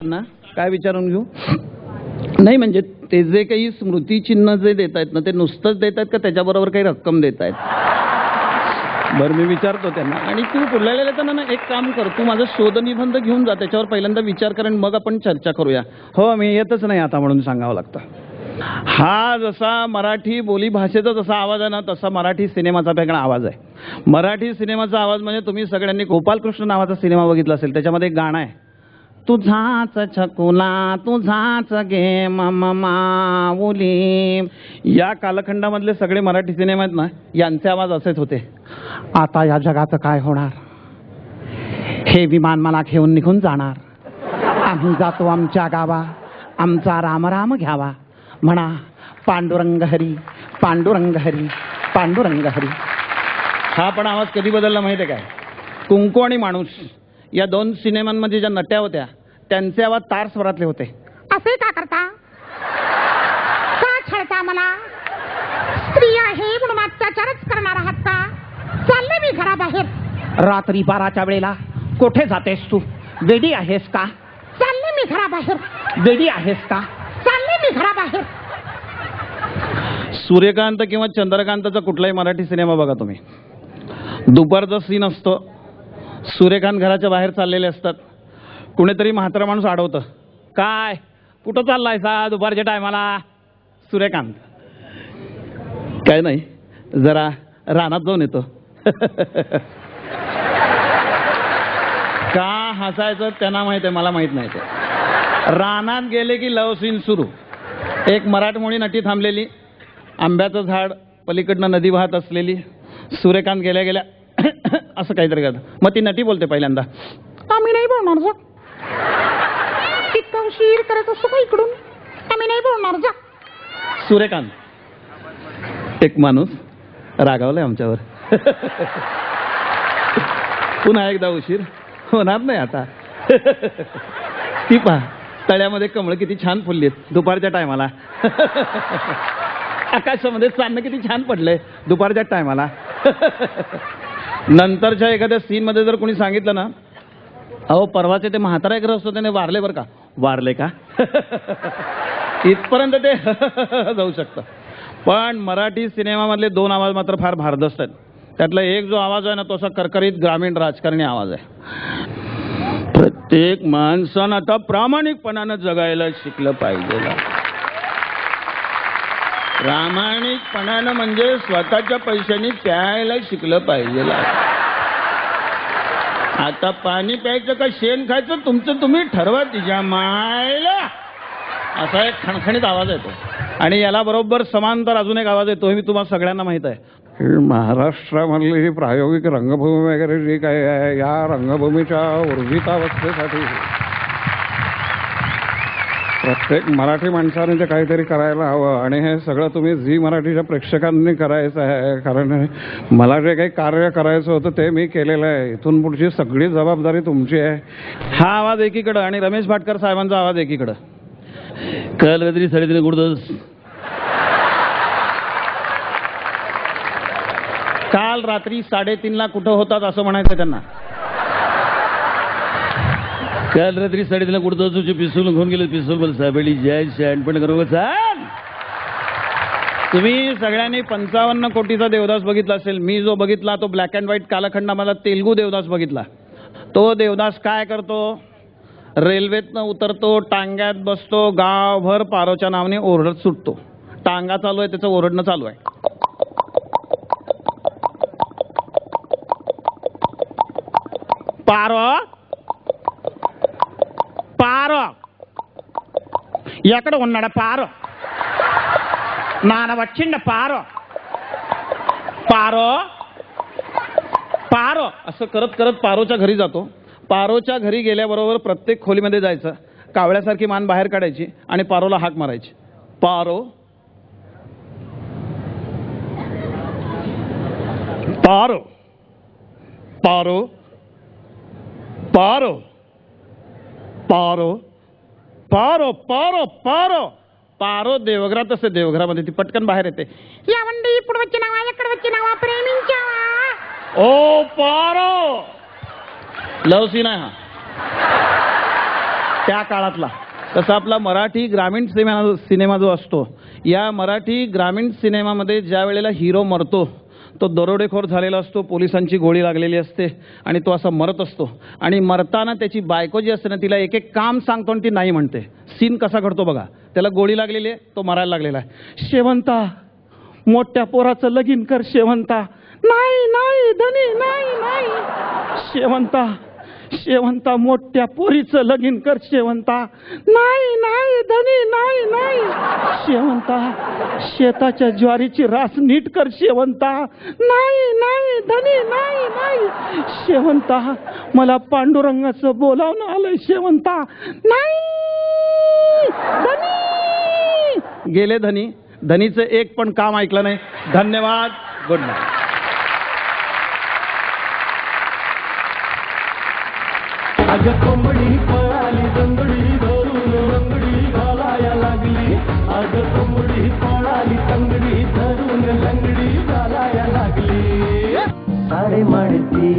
ना काय विचारून घेऊ? नाही म्हणजे ते जे काही स्मृतिचिन्ह जे देत आहेत ना ते नुसतंच देत आहेत का त्याच्याबरोबर काही रक्कम देत आहेत? बरं मी विचारतो त्यांना. आणि तू पुढल्या येताना ना एक काम कर, तू माझा शोधनिबंध घेऊन जा, त्याच्यावर पहिल्यांदा विचार कर आणि मग आपण चर्चा करूया. हो मी येतच नाही आता म्हणून सांगावं लागतं. हा जसा मराठी बोली भाषेचा जसा आवाज आहे ना तसा मराठी सिनेमाचा वेगळा आवाज आहे. मराठी सिनेमाचा आवाज म्हणजे तुम्ही सगळ्यांनी गोपालकृष्ण नावाचा सिनेमा बघितला असेल, त्याच्यामध्ये एक गाणं आहे, तुझाच छकुला तुझाच गे माऊली. या कालखंडामधले सगळे मराठी सिनेमा आहेत ना यांचे आवाज असेच होते. आता या जगाचं काय होणार, हे विमान मला घेऊन निघून जाणार, आम्ही जातो आमच्या गावा, आमचा राम राम घ्यावा, म्हणा पांडुरंग हरी पांडुरंग हरी पांडुरंग हरी. हा पण आवाज कधी बदलला माहिती आहे काय? कुंकू आणि माणूस या दोन सिनेमांमध्ये ज्या नट्या होत्या त्यांचे आवाज तार स्वरातले होते. असे का करता, का छळता मला? स्त्री आहे म्हणून अत्याचारच करणार आहात का? चालले मी घराबाहेर. रात्री 12च्या वेळेला कुठे जातेस तू? वेडी आहेस का? चालले मी घराबाहेर. वेडी आहेस का? चालले मी घराबाहेर. सूर्यकांत किंवा चंद्रकांतचा कुठलाही मराठी सिनेमा बघा तुम्ही, दुपारचा सीन असतो, सूर्यकांत घराच्या बाहेर चाललेले असतात, कुणीतरी म्हातारा माणूस अडवतं, काय कुठं चाललाय सा दुपारच्या टायमाला? सूर्यकांत काय नाही जरा रानात जाऊन येतो. का हसायचं त्यांना माहित आहे, मला माहित नाही. ते रानात गेले की लव सीन सुरू. एक मराठमोळी नटी थांबलेली, आंब्याचं झाड पलीकडनं नदी वाहत असलेली, सूर्यकांत गेल्या गेल्या असं काहीतरी करत, मग ती नटी बोलते पहिल्यांदा, आम्ही नाही बोलणार जा. इतका उशीर करत असतो का इकडून? आम्ही नाही बोलणार जा. सूर्यकांत एक माणूस रागावलाय आमच्यावर. पुन्हा एकदा उशीर होणार नाही आता. ती पहा तळ्यामध्ये कमळ किती छान फुलली आहेत दुपारच्या टायमाला. आकाशामध्ये चांदणं किती छान पडलंय दुपारच्या टायमाला. नंतरच्या एखाद्या सीन मध्ये जर कोणी सांगितलं ना, अहो परवाचे ते म्हातारा एक रस त्याने वारले बरं का, वारले का, इथपर्यंत ते जाऊ शकतं. पण मराठी सिनेमामधले दोन आवाज मात्र फार भारदस्त आहेत. त्यातला एक जो आवाज आहे ना तो असा करकरीत ग्रामीण राजकारणी आवाज आहे. प्रत्येक माणसानं आता प्रामाणिकपणानं जगायला शिकलं पाहिजे. प्रामाणिकपणानं म्हणजे स्वतःच्या पैशांनी प्यायला शिकलं पाहिजे. आता पाणी प्यायचं का शेण खायचं तुमचं तुम्ही ठरवा, तिच्या मायला असा एक खणखणीत आवाज येतो. आणि याला बरोबर समांतर अजून एक आवाज येतो, हे मी तुम्हाला सगळ्यांना माहित आहे. महाराष्ट्रामधली ही प्रायोगिक रंगभूमी वगैरे जी काय आहे, या रंगभूमीच्या ऊर्जितावस्थेसाठी प्रत्येक मराठी माणसाने ते काहीतरी करायला हवं. आणि हे सगळं तुम्ही झी मराठीच्या प्रेक्षकांनी करायचं आहे, कारण मला जे काही कार्य करायचं होतं ते मी केलेलं आहे. इथून पुढची सगळी जबाबदारी तुमची आहे. हा आवाज एकीकडं आणि रमेश भाटकर साहेबांचा आवाज एकीकडं. काल रात्री 3:30 कुठंच, काल रात्री 3:30 कुठं होतात असं म्हणायचं त्यांना. काल रात्री 3:30 कुठं तुझे पिस्तूल घेऊन गेले, पिस्तूल मला साबेली जय शहाणपण करू चाल. तुम्ही सगळ्यांनी 55 कोटीचा देवदास बघितला असेल. मी जो बघितला तो ब्लॅक अँड व्हाईट कालखंडामधला तेलुगू देवदास बघितला. तो देवदास काय करतो, रेल्वेतनं उतरतो, टांग्यात बसतो, गावभर पारोच्या नावाने ओरडत सुटतो. टांगा चालू आहे, त्याचं ओरडणं चालू आहे. पारो पारो ఎక్కడ ఉన్నాడా పారో, నాన్న వచ్చిండ పారో पारो पारो असं करत करत पारोच्या घरी जातो. पारोच्या घरी गेल्याबरोबर प्रत्येक खोलीमध्ये जायचं, कावळ्यासारखी मान बाहेर काढायची आणि पारोला हाक मारायची, पारो पारो पारो पारो पारो पारो पारो पारो पारो. देवघरात असते, देवघरामध्ये ती पटकन बाहेर येते. यावंडी पुढवची नावा इकडवची नावा प्रेमींच्या. ओ पारो लव सीन आहे हा. त्या काळातला. तसा आपला मराठी ग्रामीण सिनेमा जो असतो, या मराठी ग्रामीण सिनेमामध्ये ज्या वेळेला हिरो मरतो तो दरोडेखोर झालेला असतो, पोलिसांची गोळी लागलेली असते आणि तो असा मरत असतो आणि मरताना त्याची बायको जी असते ना तिला एक एक काम सांगतो आणि ती नाही म्हणते. सीन कसा घडतो बघा. त्याला गोळी लागलेली आहे, तो मरायला लागलेला आहे. शेवंता मोठ्या पोराचं लगीन कर शेवंता. नाही नाही धनी नाही नाही. शेवंता शेवंता मोठ्या पोरीचं लगीन कर शेवंता. नाही नाही धनी नाही नाही. शेवंता शेताच्या ज्वारीची रास नीट कर शेवंता. नाही नाही धनी नाही नाही. शेवंता मला पांडुरंगाचं बोलावणं आलंय शेवंता. नाही धनी. गेले धनी. धनीचं एक पण काम ऐकलं नाही. धन्यवाद. Good night. अगं कोंबडी पळाली तंगडी धरून लंगडी घालाया लागली. अगं कोंबडी पळाली तंगडी धरून लंगडी घालाया लागली. साडे माडती